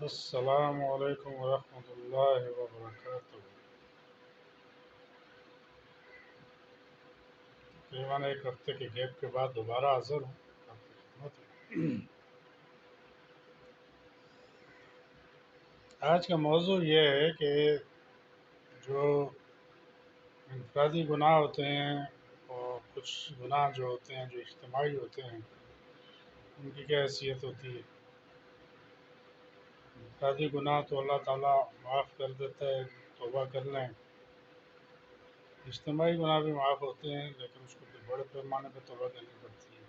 السلام علیکم ورحمۃ اللہ وبرکاتہ۔ تقریباً ایک ہفتے کے گیپ کے بعد دوبارہ حاضر ہوں آپ کی خدمت میں۔ آج کا موضوع یہ ہے کہ جو انفرادی گناہ ہوتے ہیں اور کچھ گناہ جو ہوتے ہیں جو اجتماعی ہوتے ہیں ان کی کیا حیثیت ہوتی ہے۔ انفرادی گناہ تو اللہ تعالیٰ معاف کر دیتا ہے، توبہ کر لیں۔ اجتماعی گناہ بھی معاف ہوتے ہیں لیکن اس کو پھر بڑے پیمانے پہ توبہ کرنی پڑتی ہے۔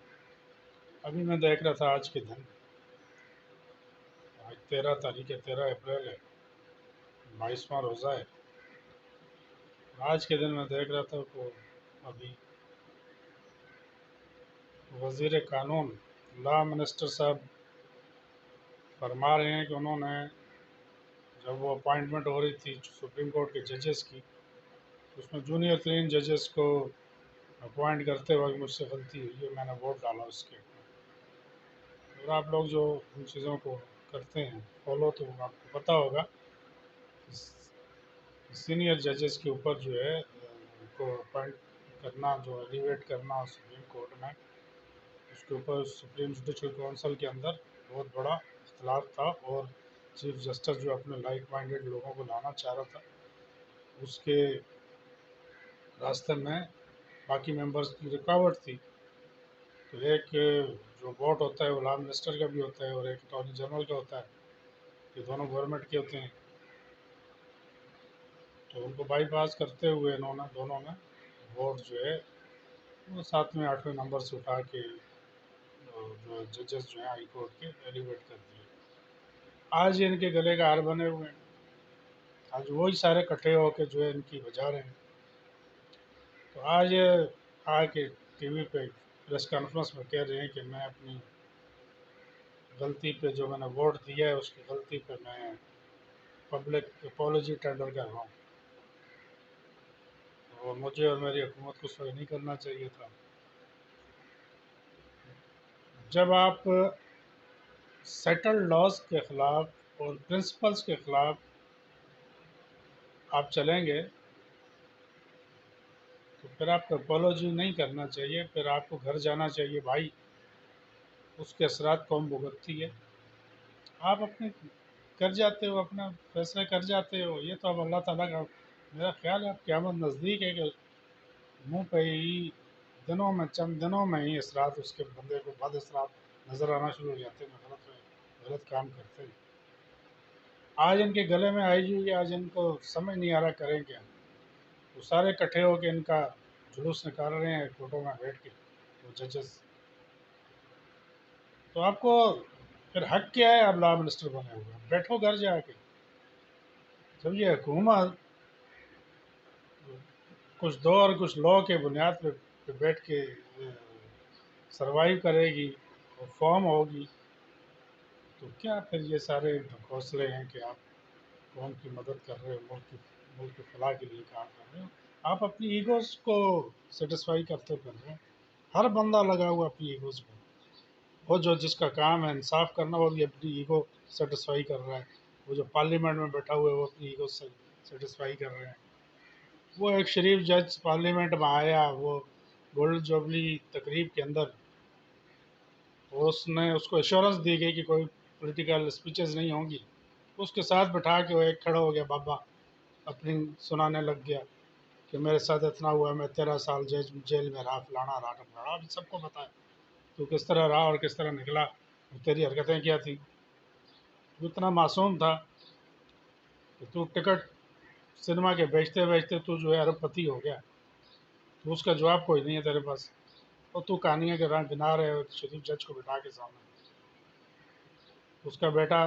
ابھی میں دیکھ رہا تھا آج کے دن، آج 13 اپریل ہے، 22واں روزہ ہے۔ آج کے دن میں دیکھ رہا تھا کہ ابھی وزیر قانون لا منسٹر صاحب فرما رہے ہیں کہ انہوں نے جب وہ اپائنٹمنٹ ہو رہی تھی سپریم کورٹ کے ججز کی، اس میں جونیئر ترین ججز کو اپوائنٹ کرتے وقت مجھ سے غلطی ہوئی ہے، میں نے ووٹ ڈالا اس کے۔ اور آپ لوگ جو ان چیزوں کو کرتے ہیں فالو تو آپ کو پتہ ہوگا سینئر ججز کے اوپر جو ہے ان کو اپوائنٹ کرنا، جو ایلیویٹ کرنا سپریم کورٹ میں، اس کے اوپر سپریم جوڈیشل کونسل کے اندر بہت بڑا اختلاف تھا، اور چیف جسٹس جو اپنے لائک مائنڈیڈ لوگوں کو لانا چاہ رہا تھا، اس کے راستے میں باقی ممبرز کی رکاوٹ تھی۔ تو ایک جو ووٹ ہوتا ہے وہ لا منسٹر کا بھی ہوتا ہے اور ایک اٹارنی جنرل کا ہوتا ہے، یہ دونوں گورنمنٹ کے ہوتے ہیں۔ تو ان کو بائی پاس کرتے ہوئے دونوں نے ووٹ جو ہے وہ 7ویں 8ویں نمبر سے اٹھا کے جو ججز جو ہیں ہائی کورٹ کے ایلیویٹ کر دیے۔ آج ان کے گلے کا ہار بنے ہوئے ہیں، آج وہی سارے کٹھے ہو کے جو ہے ان کی بجا رہے ہیں۔ تو آج آ کے ٹی وی پہ پریس کانفرنس میں کہہ رہے ہیں کہ میں اپنی غلطی پہ جو میں نے ووٹ دیا ہے اس کی غلطی پہ میں پبلک اپالوجی ٹینڈر کر رہا ہوں، اور مجھے اور میری حکومت کو سوئی نہیں کرنا چاہیے تھا۔ جب آپ سیٹلڈ لاز کے خلاف اور پرنسپلز کے خلاف آپ چلیں گے تو پھر آپ کو اپالوجی نہیں کرنا چاہیے، پھر آپ کو گھر جانا چاہیے بھائی، اس کے اثرات قوم بھگتتی ہے۔ آپ اپنے کر جاتے ہو، اپنا فیصلہ کر جاتے ہو، یہ تو اب اللہ تعالیٰ کا، میرا خیال ہے اب قیامت نزدیک ہے کہ منہ پہ ہی چند دنوں میں ہی اثرات اس کے بندے کو بد اثرات نظر آنا شروع ہو جاتے ہیں، غلط کام کرتے ہیں۔ آج ان کے گلے میں آئی ہوئی، آج ان کو سمجھ نہیں آ رہا کریں کیا۔ وہ سارے اکٹھے ہو کے ان کا جلوس نکال رہے ہیں کورٹوں میں بیٹھ کے، وہ ججز۔ تو آپ کو پھر حق کیا ہے؟ آپ لا منسٹر بنے ہوئے بیٹھو گھر جا کے۔ جب یہ حکومت کچھ دو اور کچھ لو کے بنیاد پہ بیٹھ کے سروائیو کرے گی اور فارم ہوگی، تو کیا پھر یہ سارے حوصلے ہیں کہ آپ قوم کی مدد کر رہے ہو، ملک کی فلاح کے لیے کام کر رہے ہو؟ آپ اپنی ایگوز کو سیٹسفائی کرتے پھر رہے ہیں۔ ہر بندہ لگا ہوا اپنی ایگوز پہ، وہ جو جس کا کام ہے انصاف کرنا وہ بھی اپنی ایگو سیٹسفائی کر رہا ہے، وہ جو پارلیمنٹ میں بیٹھا ہوا ہے وہ اپنی ایگو سیٹسفائی کر رہے ہیں۔ وہ ایک شریف جج پارلیمنٹ میں آیا، وہ گولڈ جوبلی تقریب کے اندر اس کو ایشورنس دی گئی کہ کوئی پولیٹیکل اسپیچز نہیں ہوں گی، اس کے ساتھ بٹھا کے وہ ایک کھڑا ہو گیا بابا، اپنی سنانے لگ گیا کہ میرے ساتھ اتنا ہوا، میں 13 سال جیل میں رہا، فلانا رہا ٹمکانا، اب سب کو پتہ ہے تو کس طرح رہا اور کس طرح نکلا، تیری حرکتیں کیا تھی۔ تو اتنا معصوم تھا کہ تو ٹکٹ سنیما کے بیچتے بیچتے تو جو ہے ارب پتی ہو گیا، تو اس کا جواب کوئی نہیں ہے تیرے پاس، اور تو کہانیاں کے رنگ گنا رہے ہو شریف جج کو بٹھا کے سامنے۔ اس کا بیٹا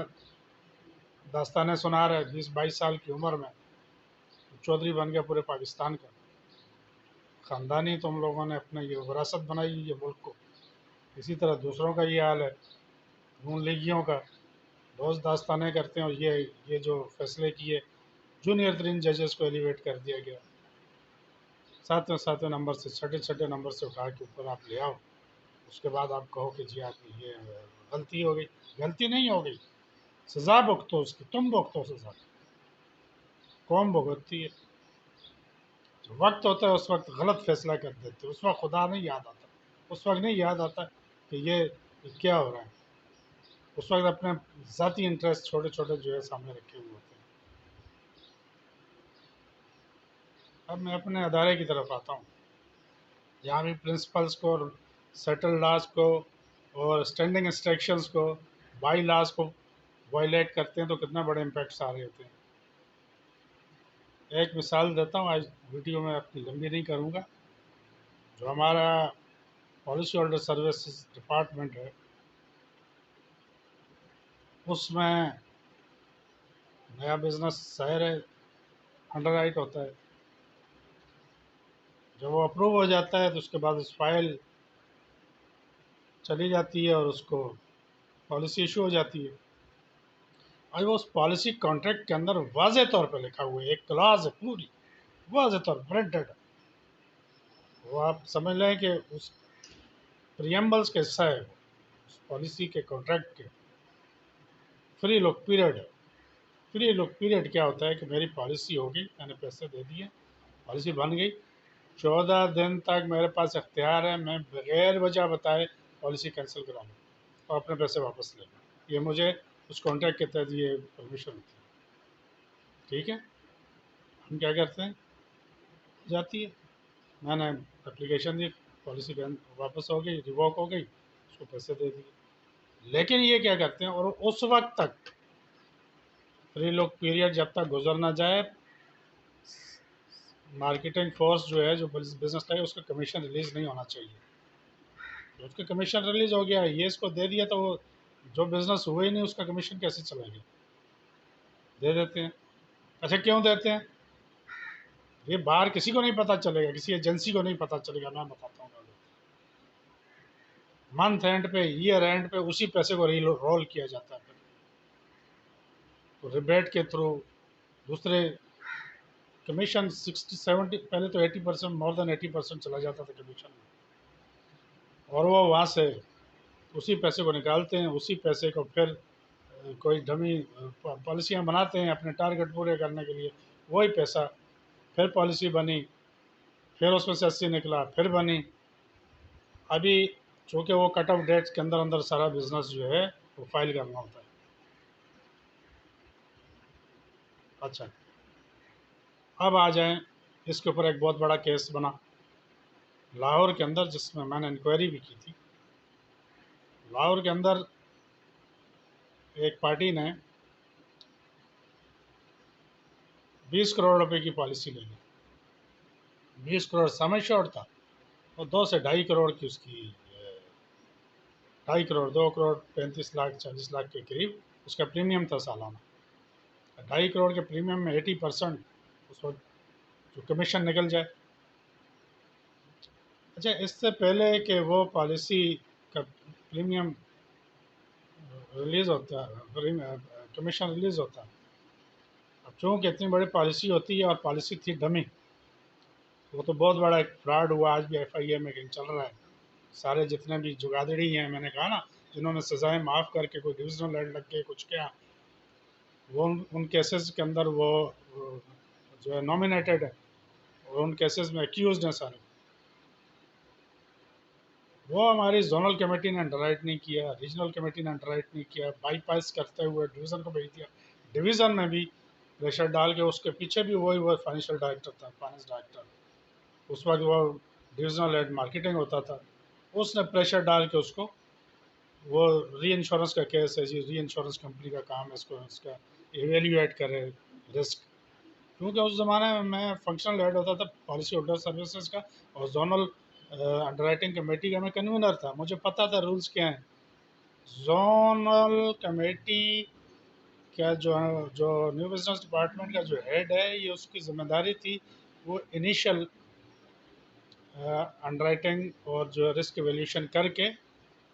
داستانیں سنا رہا ہے 20 22 سال کی عمر میں، چودھری بن گیا پورے پاکستان کا۔ خاندانی تم لوگوں نے اپنے یہ وراثت بنائی ہوئی ہے ملک کو، اسی طرح دوسروں کا یہ حال ہے، نون لیگیوں کا روز داستانیں کرتے ہیں، اور یہ جو فیصلے کیے جونیئر ترین ججز کو ایلیویٹ کر دیا گیا، 7ویں نمبر سے 6ٹے نمبر سے اٹھا کے اوپر آپ لے آؤ، اس کے بعد آپ کہو کہ جی آپ کی یہ غلطی ہو گئی۔ غلطی نہیں ہو گئی، سزا بھگتو اس کی، تم بھگتو سزا، قوم بھگتتی ہے. جو وقت ہوتا ہے اس وقت غلط فیصلہ کر دیتے، اس وقت خدا نہیں یاد آتا، اس وقت نہیں یاد آتا کہ یہ کیا ہو رہا ہے. اس وقت اپنے ذاتی انٹرسٹ چھوٹے چھوٹے جو ہے سامنے رکھے ہوئے ہوتے ہیں. اب میں اپنے ادارے کی طرف آتا ہوں. یہاں بھی پرنسپلس کو، سیٹل لاز کو اور اسٹینڈنگ انسٹرکشنز کو، بائی لاز کو وائلیٹ کرتے ہیں تو کتنے بڑے امپیکٹس آ رہے ہوتے ہیں. ایک مثال دیتا ہوں، آج ویڈیو میں اپنی لمبی نہیں کروں گا. جو ہمارا پالیسی ہولڈر سروسز ڈپارٹمنٹ ہے، اس میں نیا بزنس ظاہر ہے انڈر رائٹ ہوتا ہے. جب وہ اپروو ہو جاتا ہے تو اس کے بعد اس فائل چلی جاتی ہے اور اس کو پالیسی ایشو ہو جاتی ہے. اور وہ اس پالیسی کانٹریکٹ کے اندر واضح طور پہ لکھا ہوا ہے، ایک کلاز ہے پوری واضح طور پر پرنٹڈ. وہ آپ سمجھ لیں کہ اس پریمبلس کا حصہ ہے، اس پالیسی کے کانٹریکٹ کے. فری لک پیریڈ ہے. فری لک پیریڈ کیا ہوتا ہے کہ میری پالیسی ہوگی، میں نے پیسے دے دیے، پالیسی بن گئی، 14 دن تک میرے پاس اختیار ہے میں بغیر وجہ بتائے پالیسی کینسل کرا لوں اور اپنے پیسے واپس لے لوں. یہ مجھے اس کانٹریکٹ کے تحت یہ پرمیشن ہوتی ہے. ٹھیک ہے، ہم کیا کرتے ہیں، جاتی ہے، میں نے اپلیکیشن دی، پالیسی واپس ہو گئی، ریووک ہو گئی، اس کو پیسے دے دیے. لیکن یہ کیا کرتے ہیں، اور اس وقت تک فری لک پیریڈ جب تک گزر نہ جائے، مارکیٹنگ فورس جو ہے جو بزنس ہے اس کا کمیشن ریلیز نہیں ہونا چاہیے. اس کا کمیشن ریلیز ہو گیا، یہ اس کو دے دیا تو وہ جو بزنس ہوئے ہی نہیں اس کا کمیشن کیسے چلے گا. دے دیتے ہیں. اچھا کیوں دیتے ہیں؟ یہ باہر کسی کو نہیں پتہ چلے گا، کسی ایجنسی کو نہیں پتہ چلے گا. میں بتاتا ہوں، منتھ اینڈ پہ، ایئر اینڈ پہ اسی پیسے کو رول کیا جاتا ہے. تو ریبیٹ کے تھرو دوسرے کمیشن 60-70، پہلے تو 80%، مور دین 80% چلا جاتا تھا کمیشن میں. اور وہ وہاں سے اسی پیسے کو نکالتے ہیں، اسی پیسے کو پھر کوئی ڈمی پالیسیاں بناتے ہیں اپنے ٹارگٹ پورے کرنے کے لیے. وہی پیسہ پھر پالیسی بنی، پھر اس میں سے 80 نکلا، پھر بنی. ابھی چونکہ وہ کٹ آف ڈیٹس کے اندر اندر سارا بزنس جو ہے وہ فائل کرنا ہوتا ہے. اچھا، اب آ جائیں، اس کے اوپر ایک بہت بڑا کیس بنا لاہور کے اندر، جس میں نے انکوائری بھی کی تھی. لاہور کے اندر ایک پارٹی نے 20 کروڑ روپے کی پالیسی لے لی. 20 کروڑ سمجھ شارٹ تھا، اور 2 سے 2.5 کروڑ کی اس کی 2.5 کروڑ، 2 کروڑ 35 لاکھ 40 لاکھ کے قریب اس کا پریمیم تھا سالانہ. 2.5 کروڑ کے پریمیم میں 80% اس وقت جو کمیشن نکل جائے. اچھا، اس سے پہلے کہ وہ پالیسی کا پریمیم ریلیز ہوتا ہے، کمیشن ریلیز ہوتا ہے، اب چونکہ اتنی بڑی پالیسی ہوتی ہے اور پالیسی تھی ڈمی، وہ تو بہت بڑا ایک فراڈ ہوا. آج بھی ایف آئی اے میں کہیں چل رہا ہے. سارے جتنے بھی جگادڑی ہیں، میں نے کہا نا، جنہوں نے سزائیں معاف کر کے کوئی ڈویژنل ایڈ لگ کے کچھ کیا، وہ ان کیسز کے اندر وہ جو ہے نامینیٹڈ ہے، اور ان کیسز میں ایکیوزڈ ہیں سارے. وہ ہماری زونل کمیٹی نے انڈر رائٹ نہیں کیا، ریجنل کمیٹی نے انڈر رائٹ نہیں کیا، بائی پاس کرتے ہوئے ڈویژن کو بھیج دیا. ڈویژن میں بھی پریشر ڈال کے، اس کے پیچھے بھی وہ فائنینشیل ڈائریکٹر تھا، فائنینس ڈائریکٹر. اس وقت وہ ڈویژنل ہیڈ مارکیٹنگ ہوتا تھا. اس نے پریشر ڈال کے اس کو، وہ ری انشورنس کا کیس ہے جی، ری انشورنس کمپنی کا کام ہے اس کا ایویلیویٹ کرے رسک. کیونکہ اس زمانے میں فنکشنل ہیڈ ہوتا تھا پالیسی ہولڈر سروسز کا، اور زونل انڈر رائٹنگ کمیٹی کا میں کنوینر تھا. مجھے پتہ تھا رولز کیا ہیں. زونل کمیٹی کا جو نیو بزنس ڈپارٹمنٹ کا جو ہیڈ ہے، یہ اس کی ذمہ داری تھی وہ انیشل انڈر رائٹنگ اور جو رسک ایویلیوشن کر کے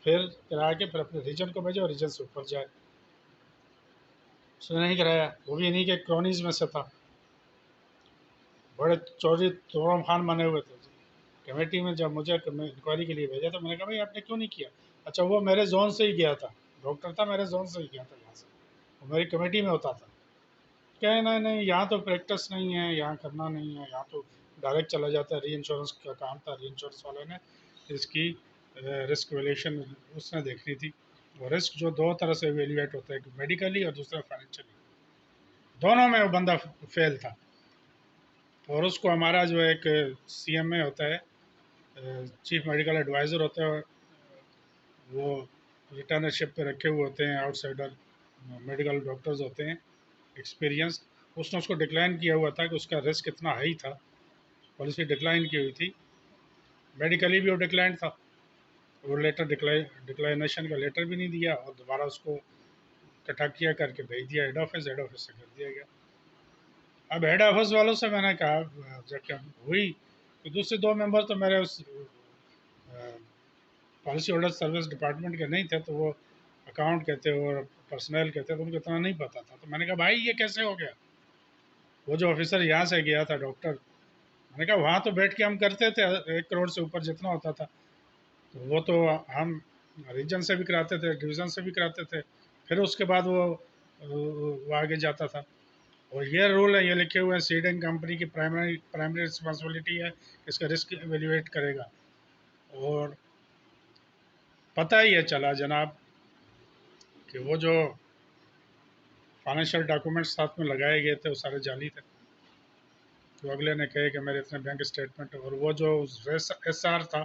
پھر کرا کے پھر اپنے ریجن کو بھیجے اور ریجن سے اوپر جائے. اس نے نہیں کرایا، وہ بھی انہیں کے کرونیز میں سے تھا. بڑے چودھری تورم خان بنے ہوئے تھے کمیٹی میں. جب مجھے انکوائری کے لیے بھیجا تو میں نے کہا بھائی آپ نے کیوں نہیں کیا؟ اچھا، وہ میرے زون سے ہی گیا تھا، ڈاکٹر تھا، میرے زون سے ہی گیا تھا یہاں سے. وہ میری کمیٹی میں ہوتا تھا کہ نہیں نہیں یہاں تو پریکٹس نہیں ہے، یہاں کرنا نہیں ہے، یہاں تو ڈائریکٹ چلا جاتا ہے۔ ری انشورنس کا کام تھا، ری انشورنس والے نے اس کی رسک ویلیویشن اس نے دیکھنی تھی، اور رسک جو دو طرح سے ایویلیویٹ ہوتا ہے، ایک میڈیکلی اور دوسرا فائنینشلی، دونوں میں وہ بندہ فیل تھا۔ اور اس کو ہمارا جو ایک سی ایم اے ہوتا ہے، چیف میڈیکل ایڈوائزر ہوتا ہے، وہ ریٹرنرشپ پہ رکھے ہوئے ہوتے ہیں، آؤٹ سائڈر میڈیکل ڈاکٹرز ہوتے ہیں ایکسپیرینس، اس نے اس کو ڈکلائن کیا ہوا تھا کہ اس کا رسک اتنا ہائی تھا، پالیسی ڈکلائن کی ہوئی تھی، میڈیکلی بھی وہ ڈکلائن تھا، وہ لیٹر ڈکلائنیشن کا لیٹر بھی نہیں دیا، اور دوبارہ اس کو کٹاکیا کر کے بھیج دیا ہیڈ آفس، ہیڈ آفس سے کر دیا گیا۔ اب ہیڈ آفس والوں سے میں نے کہا جب ہوئی تو دوسرے دو ممبر تو میرے اس پالیسی ہولڈر سروس ڈپارٹمنٹ کے نہیں تھے، تو وہ اکاؤنٹ کے تھے اور پرسنل کے تھے، تو ان کو اتنا نہیں پتا تھا، تو میں نے کہا بھائی یہ کیسے ہو گیا؟ وہ جو آفیسر یہاں سے گیا تھا ڈاکٹر، میں نے کہا وہاں تو بیٹھ کے ہم کرتے تھے 1 کروڑ سے اوپر جتنا ہوتا تھا، تو وہ تو ہم ریجن سے بھی کراتے تھے، ڈویژن سے بھی کراتے تھے، پھر اس کے بعد وہ آگے جاتا تھا۔ اور یہ رول ہے، یہ لکھے ہوئے ہیں سیڈنگ کمپنی کی پرائمری رسپانسبلٹی ہے کہ اس کا رسک ایویلیویٹ کرے گا۔ اور پتہ ہی ہے چلا جناب کہ وہ جو فائنینشیل ڈاکومنٹس ساتھ میں لگائے گئے تھے وہ سارے جعلی تھے۔ تو اگلے نے کہے کہ میرے اتنے بینک اسٹیٹمنٹ، اور وہ جو ایس آر تھا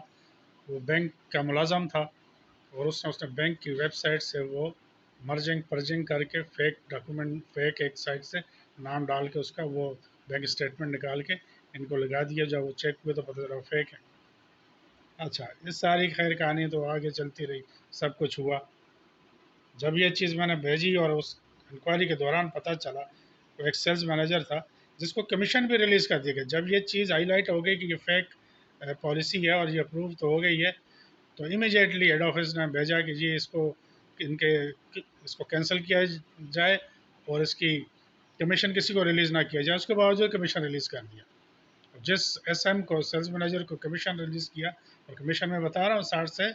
وہ بینک کا ملازم تھا، اور اس نے بینک کی ویب سائٹ سے وہ مرجنگ پرجنگ کر کے فیک ڈاکومنٹ، فیک ایک سائٹ سے نام ڈال کے اس کا وہ بینک اسٹیٹمنٹ نکال کے ان کو لگا دیا، جب وہ چیک ہوئے تو پتہ چلا وہ فیک ہے۔ اچھا، اس ساری خیر کہانی تو آگے چلتی رہی، سب کچھ ہوا۔ جب یہ چیز میں نے بھیجی اور اس انکوائری کے دوران پتہ چلا، وہ ایک سیلز مینیجر تھا جس کو کمیشن بھی ریلیز کر دیا گیا، جب یہ چیز ہائی لائٹ ہو گئی کہ یہ فیک پالیسی ہے اور یہ اپروو تو ہو گئی ہے، تو امیجیٹلی ہیڈ آفس نے بھیجا کہ جی اس کو کینسل کیا جائے اور اس کی کمیشن کسی کو ریلیز نہ کیا جائے۔ اس کے باوجود کمیشن ریلیز کر دیا، جس ایس ایم کو، سیلز مینیجر کو کمیشن ریلیز کیا، اور کمیشن میں بتا رہا ہوں 60 سے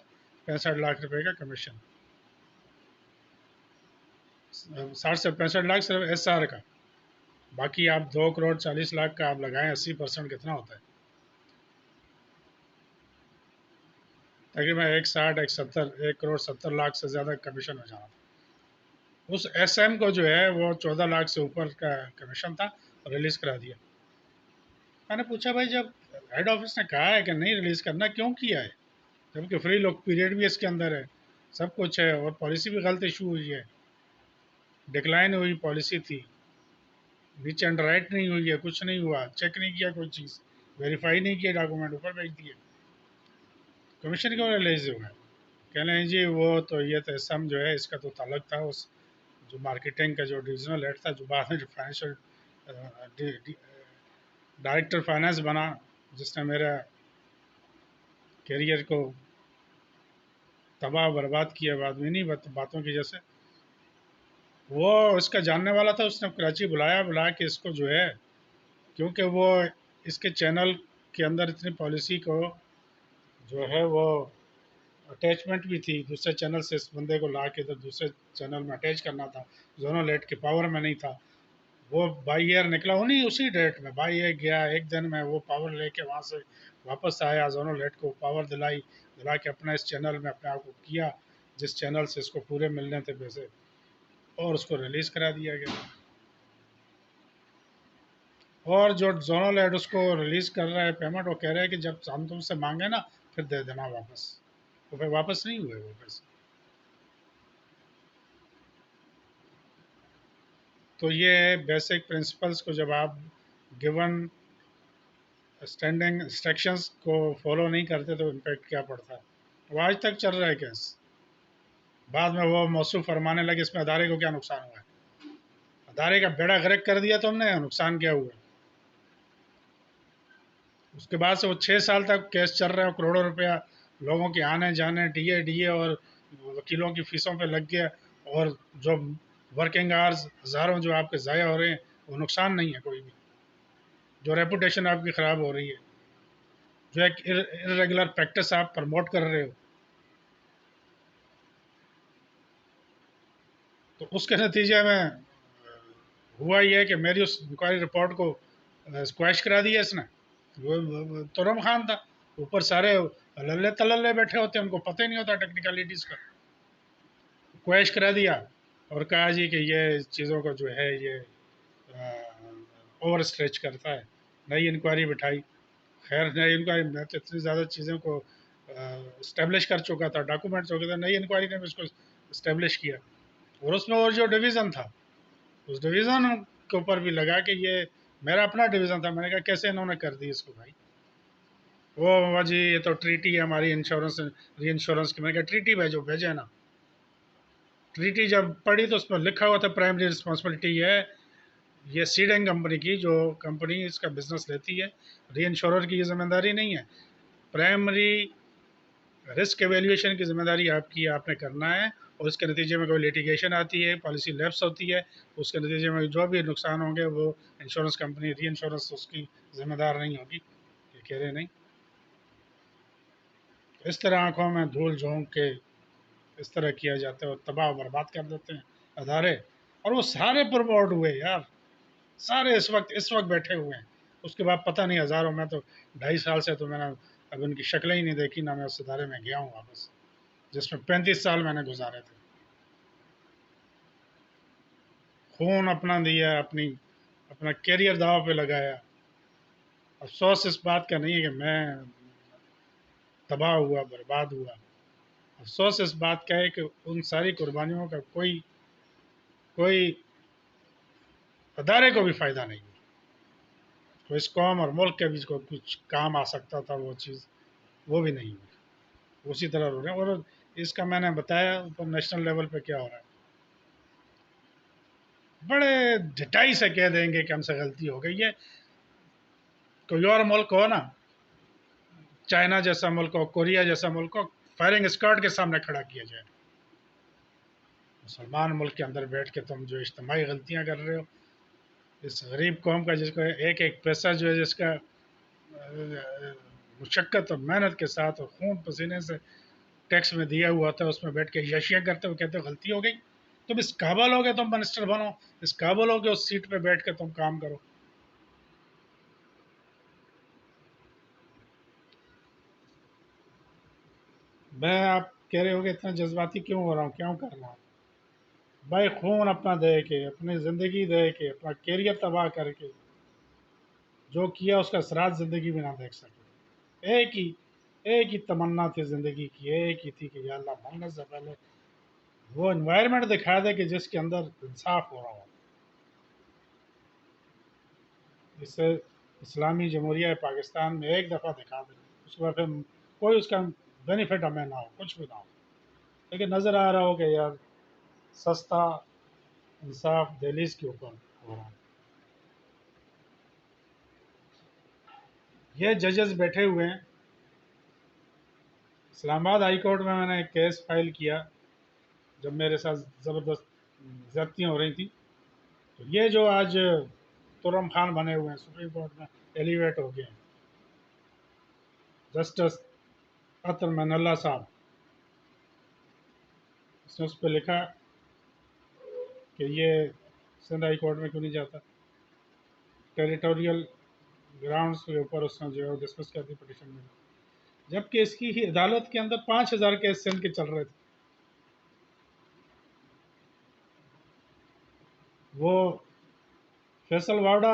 65 لاکھ روپے کا کمیشن، 60 سے 65 لاکھ صرف ایس آر کا، باقی آپ 2 کروڑ 40 لاکھ کا آپ لگائیں، 80% کتنا ہوتا ہے؟ تقریباً 160 170 1 کروڑ 70 لاکھ سے زیادہ کمیشن ہو جانا تھا۔ اس ایس ایم کو جو ہے وہ 14 لاکھ سے اوپر کا کمیشن تھا، اور ریلیز کرا دیا۔ میں نے پوچھا بھائی جب ہیڈ آفس نے کہا ہے کہ نہیں ریلیز کرنا، کیوں کیا ہے؟ جبکہ فری لوک پیریڈ بھی اس کے اندر ہے، سب کچھ ہے، اور پالیسی بھی غلط ایشو ہوئی ہے، ڈکلائن ہوئی پالیسی تھی، نیچے انڈر رائٹ نہیں ہوئی ہے، کچھ نہیں ہوا، چیک نہیں کیا کوئی چیز، ویریفائی نہیں کیا ڈاکومنٹ، اوپر بھیج دیے، کمیشن کیوں ریلیز ہوا ہے؟ کہہ لیں جی وہ تو یہ تو سم جو ہے اس کا تو تعلق تھا اس جو مارکیٹنگ کا جو ڈویژنل ہیڈ تھا، جو بعد میں جو فائنینشیل ڈائریکٹر فائنانس بنا، جس نے میرا کیریئر کو تباہ برباد کیا بعد میں نہیں باتوں کی جیسے، وہ اس کا جاننے والا تھا، اس نے کراچی بلایا کہ اس کو جو ہے، کیونکہ وہ اس کے چینل کے اندر اتنی پالیسی کو جو ہے وہ اٹیچمنٹ بھی تھی دوسرے چینل سے، اس بندے کو لا کے ادھر دوسرے چینل میں اٹیچ کرنا تھا، زونل ہیڈ کے پاور میں نہیں تھا، وہ بائی ایئر نکلا، انہیں اسی ڈیٹ میں بائی ایئر گیا، ایک دن میں وہ پاور لے کے وہاں سے واپس آیا، زونل ہیڈ کو پاور دلا کے اپنا اس چینل میں اپنے آپ کو کیا جس چینل سے اس کو پورے ملنے تھے پیسے، اور اس کو ریلیز کرا دیا گیا۔ اور جو زونل ہیڈ اس کو ریلیز کر رہا ہے پیمنٹ، وہ کہہ رہا ہے کہ جب ہم تم سے مانگے نا پھر دے دینا واپس، وہ پھر واپس نہیں ہوئے وہ پیسے۔ تو یہ بیسک پرنسپلس کو جب آپ گیون اسٹینڈنگ انسٹرکشنز کو فالو نہیں کرتے تو امپیکٹ کیا پڑتا ہے؟ وہ آج تک چل رہا ہے کیس، بعد میں وہ موصوف فرمانے لگے اس میں ادارے کو کیا نقصان ہوا ہے، ادارے کا بیڑا غرق کر دیا تم نے، نقصان کیا ہوا ہے؟ اس کے بعد سے وہ 6 سال تک کیس چل رہا ہے، کروڑوں روپیہ لوگوں کے آنے جانے، ڈی اے اور وکیلوں کی فیسوں پہ لگ گیا، اور جو ورکنگ آورز ہزاروں جو آپ کے ضائع ہو رہے ہیں، وہ نقصان نہیں ہے کوئی بھی، جو ریپوٹیشن آپ کی خراب ہو رہی ہے، جو ایک ارریگولر پریکٹس آپ پرموٹ کر رہے ہو۔ تو اس کے نتیجے میں ہوا یہ کہ میری اس انکوائری رپورٹ کو اسکویش کرا دیا اس نے. وہ تورم خان تھا، اوپر سارے للے تللے بیٹھے ہوتے ہیں، ان کو پتہ ہی نہیں ہوتا ٹیکنیکلٹیز کا. کویش کرا دیا اور کہا جی کہ یہ چیزوں کو جو ہے یہ اوور اسٹریچ کرتا ہے. نئی انکوائری بٹھائی. خیر نئی انکوائری میں تو اتنی زیادہ چیزوں کو اسٹیبلش کر چکا تھا، ڈاکومنٹس ہو گئے تھے، نئی انکوائری نے بھی اس کو اسٹیبلش کیا. اور اس میں اور جو ڈویژن تھا، اس ڈویژن کے اوپر بھی لگا کہ یہ میرا اپنا ڈویژن تھا. میں نے کہا کیسے انہوں نے کر دی اس کو بھائی؟ وہ جی یہ تو ٹریٹی ہے ہماری انشورنس ری انشورنس کی. میں نے کہا ٹریٹی بھیجو، بھیجے نا. ٹریٹی جب پڑھی تو اس میں لکھا ہوا تھا پرائمری رسپانسبلٹی ہے یہ سیڈنگ کمپنی کی، جو کمپنی اس کا بزنس لیتی ہے. ری انشورر کی یہ ذمہ داری نہیں ہے. پرائمری رسک ایویلیویشن کی ذمہ داری آپ کی، آپ نے کرنا ہے. اور اس کے نتیجے میں کوئی لیٹیگیشن آتی ہے، پالیسی لیپس ہوتی ہے، اس کے نتیجے میں جو بھی نقصان ہوں گے وہ انشورنس کمپنی ری انشورنس اس کی ذمہ دار نہیں ہوگی. یہ کہہ رہے نہیں. اس طرح آنکھوں میں دھول جھونک کے اس طرح کیا جاتا ہے اور تباہ و برباد کر دیتے ہیں ادارے. اور وہ سارے پروموٹ ہوئے یار، سارے اس وقت بیٹھے ہوئے ہیں. اس کے بعد پتہ نہیں ہزاروں. میں تو 2.5 سال سے تو میں نے اب ان کی شکلیں ہی نہیں دیکھی، نہ میں اس ادارے میں گیا ہوں واپس، جس میں 35 سال میں نے گزارے تھے. خون اپنا دیا، اپنا کیریئر داؤ پہ لگایا. افسوس اس بات کا نہیں ہے کہ میں تباہ ہوا، برباد ہوا. افسوس اس بات کا ہے کہ ان ساری قربانیوں کا کوئی ادارے کو بھی فائدہ نہیں ہوا. تو اس قوم اور ملک کے بھی کو کچھ کام آ سکتا تھا وہ چیز، وہ بھی نہیں ہوا. اسی طرح ہو رہے ہیں. اور اس کا میں نے بتایا اوپر نیشنل لیول پہ کیا ہو رہا ہے. بڑے ڈٹائی سے کہہ دیں گے کہ ہم سے غلطی ہو گئی ہے. کوئی اور ملک ہو نا، چائنا جیسا ملک ہو، کوریا جیسا ملک ہو، فائرنگ اسکواڈ کے سامنے کھڑا کیا جائے. مسلمان ملک کے اندر بیٹھ کے تم جو اجتماعی غلطیاں کر رہے ہو، اس غریب قوم کا جس کو ایک ایک پیسہ جو ہے جس کا مشقت اور محنت کے ساتھ اور خون پسینے سے ٹیکس میں دیا ہوا تھا، اس میں بیٹھ کے یشیاں کرتے ہوئے کہتے ہو غلطی ہو گئی. تم اس قابل ہو گے تم منسٹر بنو، اس قابل ہو گے اس سیٹ پہ بیٹھ کے تم کام کرو. میں آپ کہہ رہے ہو کہ اتنا جذباتی کیوں ہو رہا ہوں، کیوں کر رہا ہوں؟ بھائی خون اپنا دے کے، اپنی زندگی دے کے، اپنا کیریئر تباہ کر کے جو کیا اس کا اثرات زندگی میں نہ دیکھ سکے. ایک ہی تمنا تھی زندگی کی، ایک ہی تھی کہ یا اللہ مرنے سے پہلے وہ انوائرمنٹ دکھا دے کہ جس کے اندر انصاف ہو رہا ہو. اس سے اسلامی جمہوریہ پاکستان میں ایک دفعہ دکھا دے، اس کے بعد پھر کوئی اس کا بینیفٹ ہمیں نہ ہو، کچھ بھی نہ ہو. لیکن نظر آ رہا ہو کہ یار سستا انصاف دہلیز کے اوپر ہو رہا ہے. یہ ججز بیٹھے ہوئے ہیں. اسلام آباد ہائی کورٹ میں نے ایک کیس فائل کیا جب میرے ساتھ زبردست زیادتیاں ہو رہی تھیں. تو یہ جو آج ترم خان بنے ہوئے ہیں سپریم کورٹ میں ایلیویٹ ہو گئے ہیں، جسٹس عطر من اللہ صاحب، اس نے اس پہ لکھا کہ یہ سندھ ہائی کورٹ میں کیوں نہیں جاتا. ٹیریٹوریل گراؤنڈس کے اوپر اس نے جو ہے ڈسکس کر دی پٹیشن میں، جبکہ اس کی ہی عدالت کے اندر 5,000 کیس سندھ کے چل رہے تھے. وہ فیصل واوڈا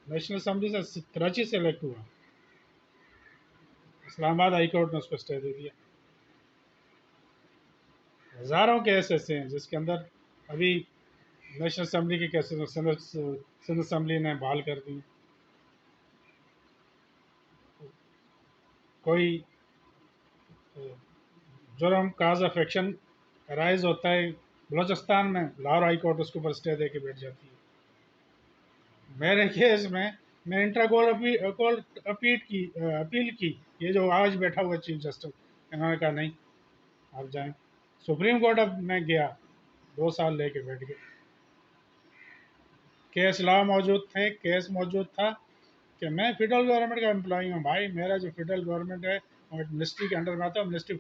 نیشنل اسمبلی سے کراچی سے الیکٹ ہوا، اسلام آباد ہائی کورٹ نے اس کو اسٹے دے دیا. ہزاروں کیس ایسے ہیں جس کے اندر ابھی نیشنل اسمبلی کے کیسز سندھ اسمبلی نے بحال کر دی. کوئی جرم کاز آف ایکشن رائز ہوتا ہے بلوچستان میں، لاہور ہائی کورٹ اس کے اوپر اسٹے دے کے بیٹھ جاتی ہے. میرے کیس میں انٹرا کورٹ اپیل کی. یہ جو آج بیٹھا ہوا چیف جسٹس، انہوں نے کہا نہیں آپ جائیں. سپریم کورٹ اب میں گیا، 2 سال لے کے بیٹھ گئے. کیس لا موجود تھے، کیس موجود تھا کہ میں فیڈرل گورنمنٹ کا امپلائی ہوں. بھائی میرا جو فیڈرل گورنمنٹ ہے منسٹری کے انڈر میں آتا ہے، منسٹری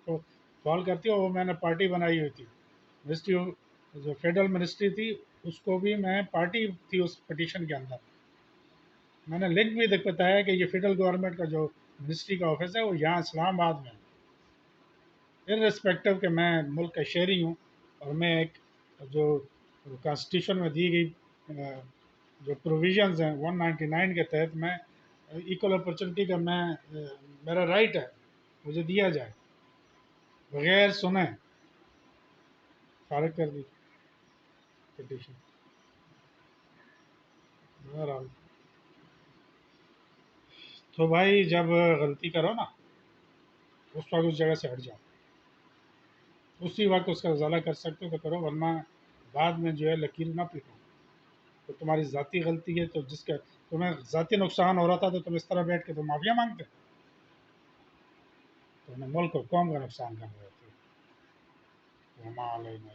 فال کرتی ہے. وہ میں نے پارٹی بنائی ہوئی تھی منسٹری جو فیڈرل منسٹری تھی اس کو بھی میں پارٹی تھی اس پٹیشن کے اندر، میں نے لنک بھی بتایا کہ یہ فیڈرل گورنمنٹ کا جو منسٹری کا آفس ہے وہ یہاں اسلام آباد میں ہے، ارسپیکٹو کہ میں ملک کا شہری ہوں، اور میں ایک جو کانسٹیٹیوشن میں دی گئی جو پروویژنز ہیں 199 کے تحت میں ایکول اپرچونٹی کا میں میرا رائٹ ہے مجھے دیا جائے، بغیر سنے خارج کر دی پٹیشن۔ بہرحال تو بھائی جب غلطی کرو نا اس وقت اس جگہ سے ہٹ جاؤ، اسی وقت اس کا ازالہ کر سکتے ہو تو کرو، ورنہ بعد میں جو ہے لکیر نہ پیٹو، تو تمہاری ذاتی غلطی ہے تو جس کا تمہیں ذاتی نقصان ہو رہا تھا تو تم اس طرح بیٹھ کے تو معافیا مانگتے، تو ملک اور قوم کا نقصان کر رہے تھے۔ وما علینا